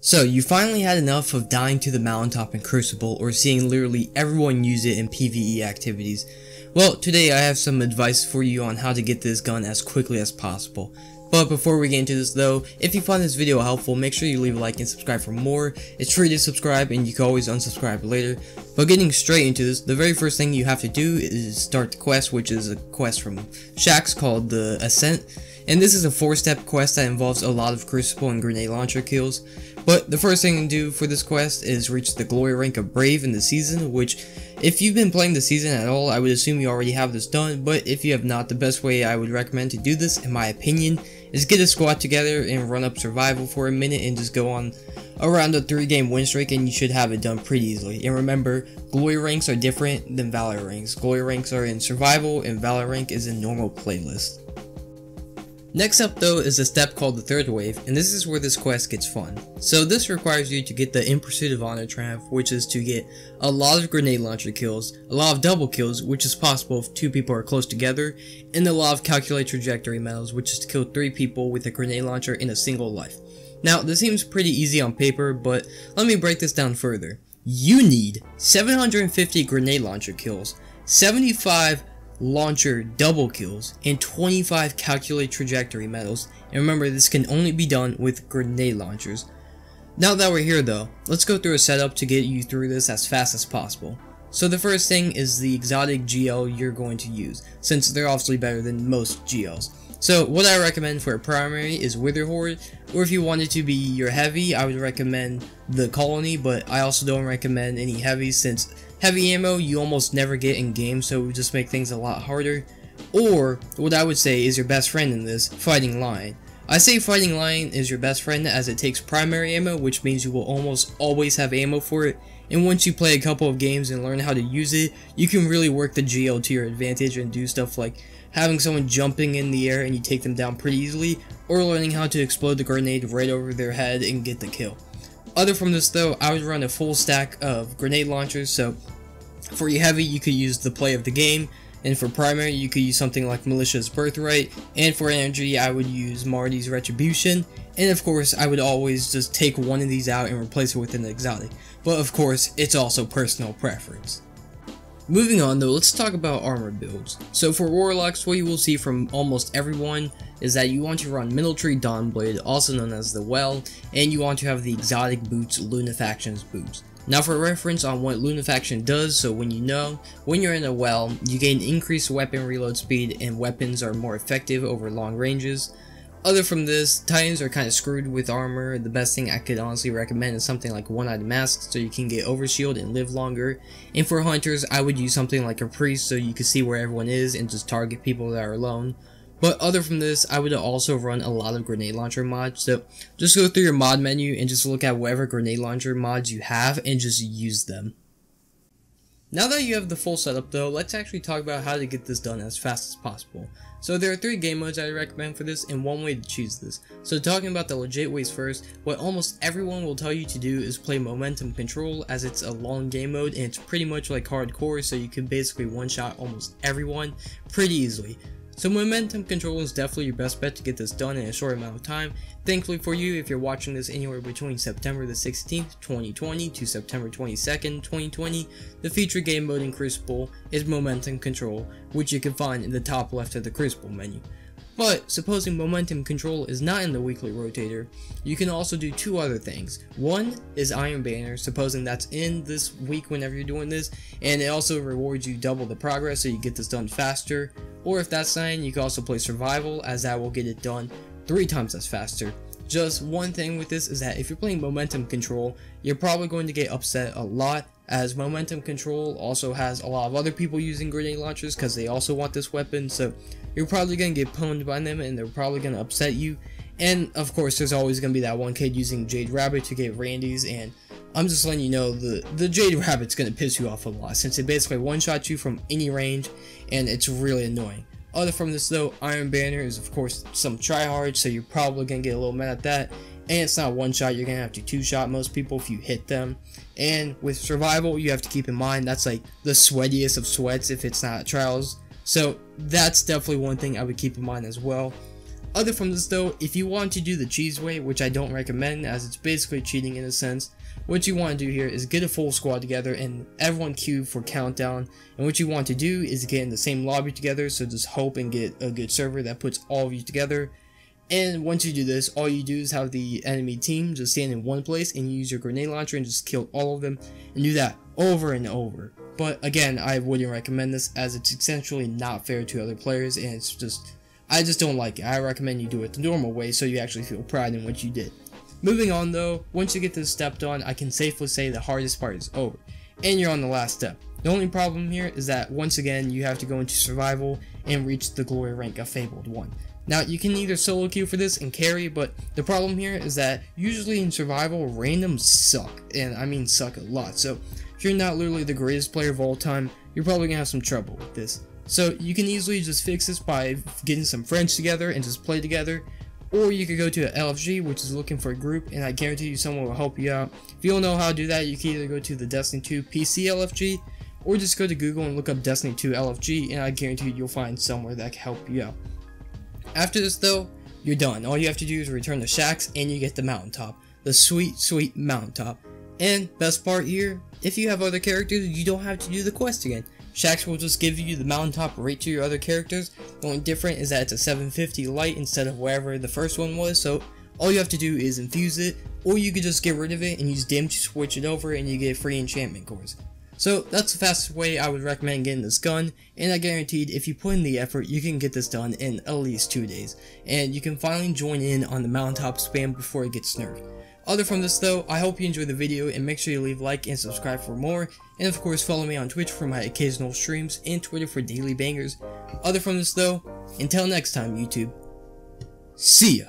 So, you finally had enough of dying to the mountaintop in Crucible or seeing literally everyone use it in PvE activities. Well, today I have some advice for you on how to get this gun as quickly as possible. But before we get into this though, if you find this video helpful, make sure you leave a like and subscribe for more. It's free to subscribe and you can always unsubscribe later. But getting straight into this, the very first thing you have to do is start the quest, which is a quest from Shaxx called the Ascent. And this is a 4-step quest that involves a lot of Crucible and grenade launcher kills. But the first thing to do for this quest is reach the glory rank of Brave in the season, which if you've been playing the season at all, I would assume you already have this done, but if you have not, the best way I would recommend to do this, in my opinion, is get a squad together and run up survival for a minute and just go on around a 3-game win streak and you should have it done pretty easily. And remember, glory ranks are different than valor ranks. Glory ranks are in survival and valor rank is in normal playlist. Next up though is a step called the third wave, and this is where this quest gets fun. So this requires you to get the In Pursuit of Honor triumph, which is to get a lot of grenade launcher kills, a lot of double kills, which is possible if 2 people are close together, and a lot of calculate trajectory medals, which is to kill 3 people with a grenade launcher in a single life. Now this seems pretty easy on paper, but let me break this down further. You need 750 grenade launcher kills, 75 launcher double kills, and 25 calculate trajectory medals, and remember this can only be done with grenade launchers. Now that we're here though, let's go through a setup to get you through this as fast as possible. So the first thing is the exotic GL you're going to use, since they're obviously better than most GLs. So what I recommend for a primary is Wither Horde, or if you want it to be your heavy, I would recommend the Colony, but I also don't recommend any heavies since heavy ammo you almost never get in game, so it would just make things a lot harder. Or what I would say is your best friend in this, Fighting Lion. I say Fighting Lion is your best friend as it takes primary ammo, which means you will almost always have ammo for it, and once you play a couple of games and learn how to use it, you can really work the GL to your advantage and do stuff like having someone jumping in the air and you take them down pretty easily, or learning how to explode the grenade right over their head and get the kill. Other from this though, I would run a full stack of grenade launchers, so for your heavy you could use the play of the game, and for primary you could use something like Militia's Birthright, and for energy I would use Marty's Retribution, and of course I would always just take one of these out and replace it with an exotic, but of course it's also personal preference. Moving on though, let's talk about armor builds. So for Warlocks, what you will see from almost everyone is that you want to run Middletree Dawnblade, also known as the Well, and you want to have the exotic boots, Lunafaction's boots. Now for reference on what Lunafaction does, so when you're in a well, you gain increased weapon reload speed and weapons are more effective over long ranges. Other from this, Titans are kind of screwed with armor. The best thing I could honestly recommend is something like One-Eyed Mask so you can get overshield and live longer. And for Hunters, I would use something like a Priest so you can see where everyone is and just target people that are alone. But other from this, I would also run a lot of grenade launcher mods, so just go through your mod menu and just look at whatever grenade launcher mods you have and just use them. Now that you have the full setup though, let's actually talk about how to get this done as fast as possible. So there are 3 game modes I recommend for this and 1 way to choose this. So talking about the legit ways first, what almost everyone will tell you to do is play Momentum Control, as it's a long game mode and it's pretty much like hardcore, so you can basically one-shot almost everyone pretty easily. So Momentum Control is definitely your best bet to get this done in a short amount of time. Thankfully for you, if you're watching this anywhere between September the 16th, 2020 to September 22nd, 2020, the featured game mode in Crucible is Momentum Control, which you can find in the top left of the Crucible menu. But supposing Momentum Control is not in the weekly rotator, you can also do 2 other things. One is Iron Banner, supposing that's in this week whenever you're doing this, and it also rewards you double the progress so you get this done faster. Or if that's not in, you can also play Survival, as that will get it done 3 times as faster. Just one thing with this is that if you're playing Momentum Control, you're probably going to get upset a lot, as Momentum Control also has a lot of other people using grenade launchers because they also want this weapon, so you're probably going to get pwned by them and they're probably going to upset you. And of course there's always going to be that one kid using Jade Rabbit to get Randy's, and I'm just letting you know the Jade Rabbit's going to piss you off a lot since it basically one-shots you from any range and it's really annoying. Other from this though, Iron Banner is of course some tryhard, so you're probably going to get a little mad at that. And it's not one shot, you're going to have to 2-shot most people if you hit them. And with Survival, you have to keep in mind that's like the sweatiest of sweats if it's not Trials. So that's definitely one thing I would keep in mind as well. Other from this though, if you want to do the cheese way, which I don't recommend as it's basically cheating in a sense, what you want to do here is get a full squad together and everyone queue for countdown, and what you want to do is get in the same lobby together, so just hope and get a good server that puts all of you together. And once you do this, all you do is have the enemy team just stand in one place and use your grenade launcher and just kill all of them, and do that over and over. But again, I wouldn't recommend this as it's essentially not fair to other players, and I just don't like it. I recommend you do it the normal way so you actually feel pride in what you did. Moving on though, once you get this step done, I can safely say the hardest part is over, and you're on the last step. The only problem here is that once again you have to go into survival and reach the glory rank of Fabled 1. Now you can either solo queue for this and carry, but the problem here is that usually in survival randoms suck, and I mean suck a lot, so if you're not literally the greatest player of all time, you're probably gonna have some trouble with this. So you can easily just fix this by getting some friends together and just play together, or you could go to a LFG, which is looking for a group, and I guarantee you someone will help you out. If you don't know how to do that, you can either go to the Destiny 2 PC LFG, or just go to Google and look up Destiny 2 LFG, and I guarantee you'll find somewhere that can help you out. After this though, you're done. All you have to do is return the shacks, and you get the Mountaintop. The sweet, sweet Mountaintop. And best part here, if you have other characters, you don't have to do the quest again. Shacks will just give you the Mountaintop right to your other characters. The only difference is that it's a 750 light instead of wherever the first one was, so all you have to do is infuse it, or you could just get rid of it and use dim to switch it over and you get free enchantment cores. So that's the fastest way I would recommend getting this gun, and I guaranteed if you put in the effort you can get this done in at least 2 days, and you can finally join in on the Mountaintop spam before it gets nerfed. Other from this though, I hope you enjoyed the video, and make sure you leave a like and subscribe for more, and of course follow me on Twitch for my occasional streams and Twitter for daily bangers. Other from this though, until next time YouTube, see ya!